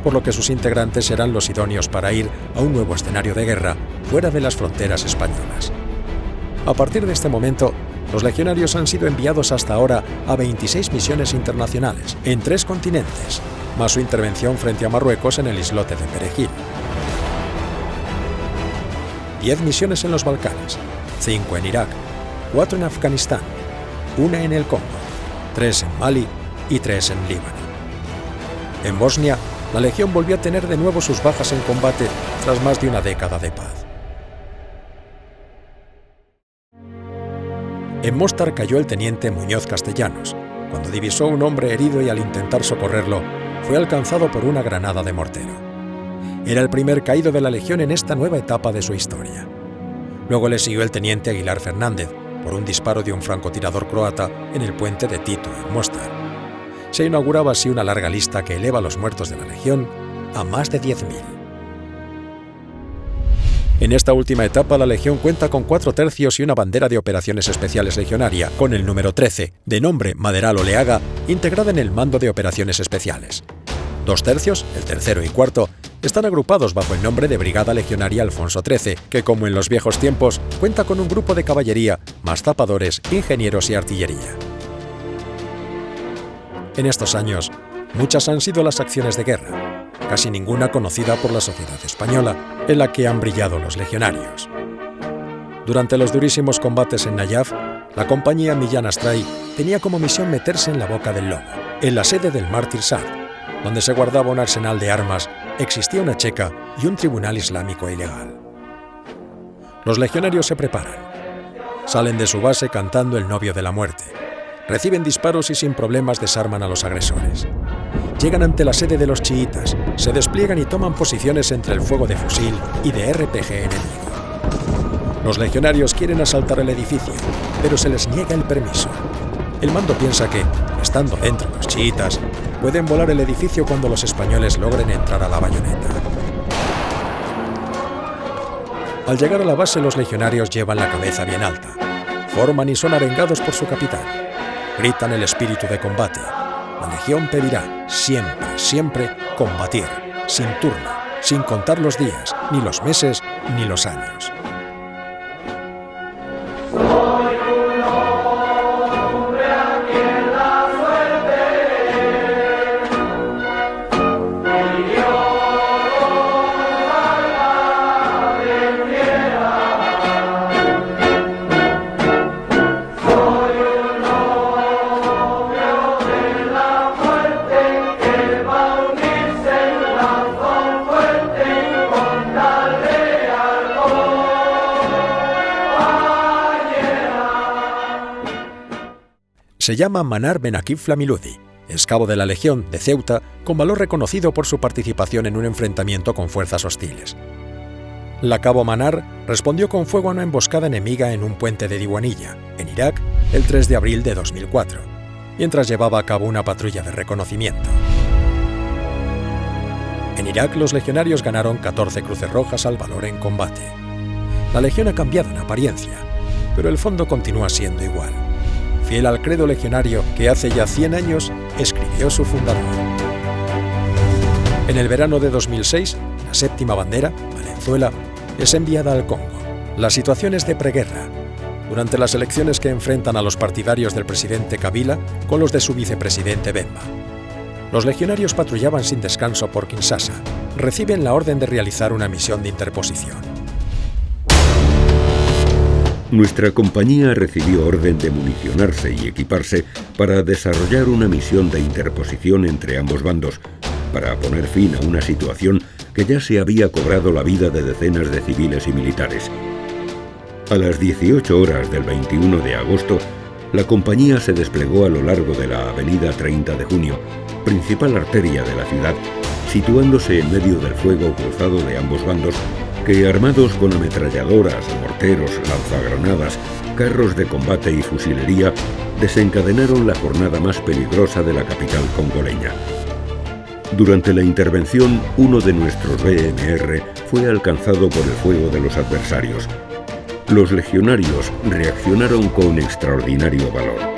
por lo que sus integrantes eran los idóneos para ir a un nuevo escenario de guerra fuera de las fronteras españolas. A partir de este momento, los legionarios han sido enviados hasta ahora a 26 misiones internacionales en 3 continentes, más su intervención frente a Marruecos en el islote de Perejil. 10 misiones en los Balcanes, 5 en Irak, 4 en Afganistán, 1 en el Congo, 3 en Mali y 3 en Líbano. En Bosnia, la Legión volvió a tener de nuevo sus bajas en combate tras más de una década de paz. En Móstar cayó el teniente Muñoz Castellanos, cuando divisó un hombre herido y al intentar socorrerlo, fue alcanzado por una granada de mortero. Era el primer caído de la Legión en esta nueva etapa de su historia. Luego le siguió el teniente Aguilar Fernández, por un disparo de un francotirador croata en el puente de Tito en Móstar. Se inauguraba así una larga lista que eleva los muertos de la Legión a más de 10.000. En esta última etapa, la Legión cuenta con 4 tercios y una bandera de operaciones especiales legionaria, con el número 13, de nombre Maderal Oleaga, integrada en el mando de operaciones especiales. 2 tercios, el tercero y cuarto, están agrupados bajo el nombre de Brigada Legionaria Alfonso XIII, que como en los viejos tiempos, cuenta con un grupo de caballería, más tapadores, ingenieros y artillería. En estos años, muchas han sido las acciones de guerra, casi ninguna conocida por la sociedad española, en la que han brillado los legionarios. Durante los durísimos combates en Nayaf, la compañía Millán Astray tenía como misión meterse en la boca del lobo, en la sede del mártir Saad, donde se guardaba un arsenal de armas, existía una checa y un tribunal islámico ilegal. Los legionarios se preparan. Salen de su base cantando El novio de la muerte. Reciben disparos y sin problemas desarman a los agresores. Llegan ante la sede de los chiitas, se despliegan y toman posiciones entre el fuego de fusil y de RPG enemigo. Los legionarios quieren asaltar el edificio, pero se les niega el permiso. El mando piensa que, estando dentro los chiitas, pueden volar el edificio cuando los españoles logren entrar a la bayoneta. Al llegar a la base, los legionarios llevan la cabeza bien alta, forman y son arengados por su capitán. Gritan el espíritu de combate. La legión pedirá siempre, siempre combatir, sin turno, sin contar los días, ni los meses, ni los años. Se llama Manar Ben Akib Flamiludi, es cabo de la Legión de Ceuta con valor reconocido por su participación en un enfrentamiento con fuerzas hostiles. La cabo Manar respondió con fuego a una emboscada enemiga en un puente de Diwaniyah, en Irak, el 3 de abril de 2004, mientras llevaba a cabo una patrulla de reconocimiento. En Irak, los legionarios ganaron 14 cruces rojas al valor en combate. La legión ha cambiado en apariencia, pero el fondo continúa siendo igual, fiel al credo legionario que hace ya 100 años escribió su fundador. En el verano de 2006, la séptima bandera, Valenzuela, es enviada al Congo. La situación es de preguerra, durante las elecciones que enfrentan a los partidarios del presidente Kabila con los de su vicepresidente Bemba. Los legionarios patrullaban sin descanso por Kinshasa. Reciben la orden de realizar una misión de interposición. Nuestra compañía recibió orden de municionarse y equiparse para desarrollar una misión de interposición entre ambos bandos, para poner fin a una situación que ya se había cobrado la vida de decenas de civiles y militares. A las 18 horas del 21 de agosto, la compañía se desplegó a lo largo de la avenida 30 de junio, principal arteria de la ciudad, situándose en medio del fuego cruzado de ambos bandos, que armados con ametralladoras, morteros, lanzagranadas, carros de combate y fusilería, desencadenaron la jornada más peligrosa de la capital congoleña. Durante la intervención, uno de nuestros BMR fue alcanzado por el fuego de los adversarios. Los legionarios reaccionaron con extraordinario valor.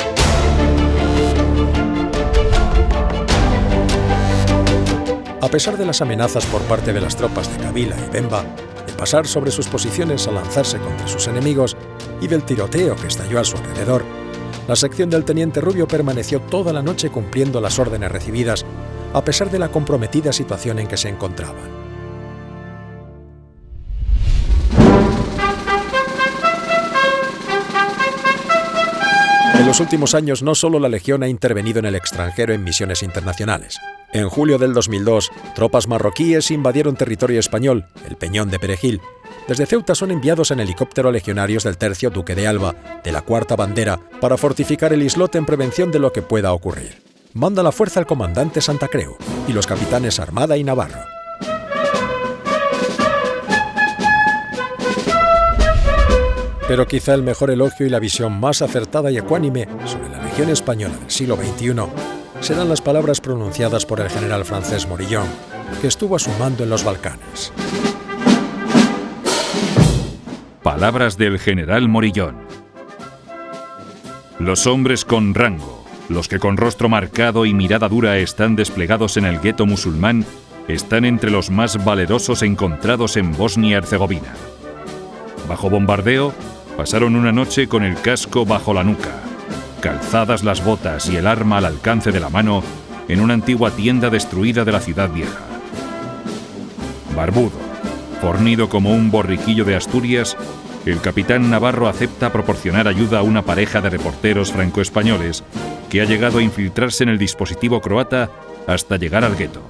A pesar de las amenazas por parte de las tropas de Kabila y Bemba, de pasar sobre sus posiciones a lanzarse contra sus enemigos y del tiroteo que estalló a su alrededor, la sección del teniente Rubio permaneció toda la noche cumpliendo las órdenes recibidas, a pesar de la comprometida situación en que se encontraban. En los últimos años, no solo la Legión ha intervenido en el extranjero en misiones internacionales. En julio del 2002, tropas marroquíes invadieron territorio español, el Peñón de Perejil. Desde Ceuta son enviados en helicóptero legionarios del Tercio Duque de Alba, de la Cuarta Bandera, para fortificar el islote en prevención de lo que pueda ocurrir. Manda la fuerza el comandante Santa Creu y los capitanes Armada y Navarro. Pero quizá el mejor elogio y la visión más acertada y ecuánime sobre la Legión española del siglo XXI serán las palabras pronunciadas por el general francés Morillon, que estuvo a su mando en los Balcanes. Palabras del general Morillon. Los hombres con rango, los que con rostro marcado y mirada dura están desplegados en el gueto musulmán, están entre los más valerosos encontrados en Bosnia-Herzegovina. Bajo bombardeo, pasaron una noche con el casco bajo la nuca, calzadas las botas y el arma al alcance de la mano en una antigua tienda destruida de la ciudad vieja. Barbudo, fornido como un borriquillo de Asturias, el capitán Navarro acepta proporcionar ayuda a una pareja de reporteros franco-españoles que ha llegado a infiltrarse en el dispositivo croata hasta llegar al gueto.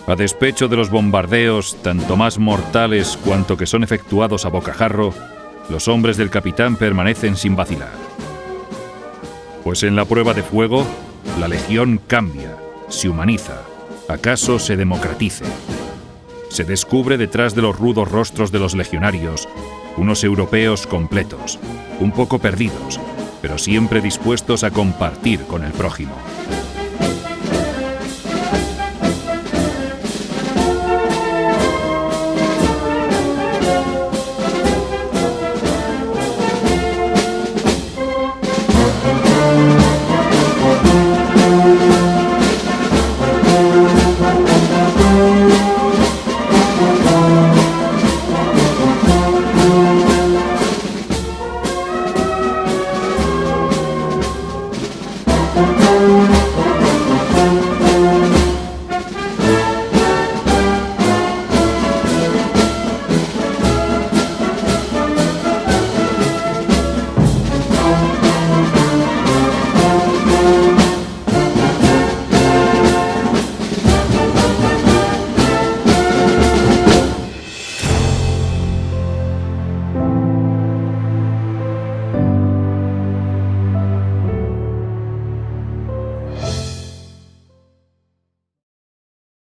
A despecho de los bombardeos, tanto más mortales cuanto que son efectuados a bocajarro, los hombres del capitán permanecen sin vacilar. Pues en la prueba de fuego, la Legión cambia, se humaniza, acaso se democratice. Se descubre detrás de los rudos rostros de los legionarios unos europeos completos, un poco perdidos, pero siempre dispuestos a compartir con el prójimo.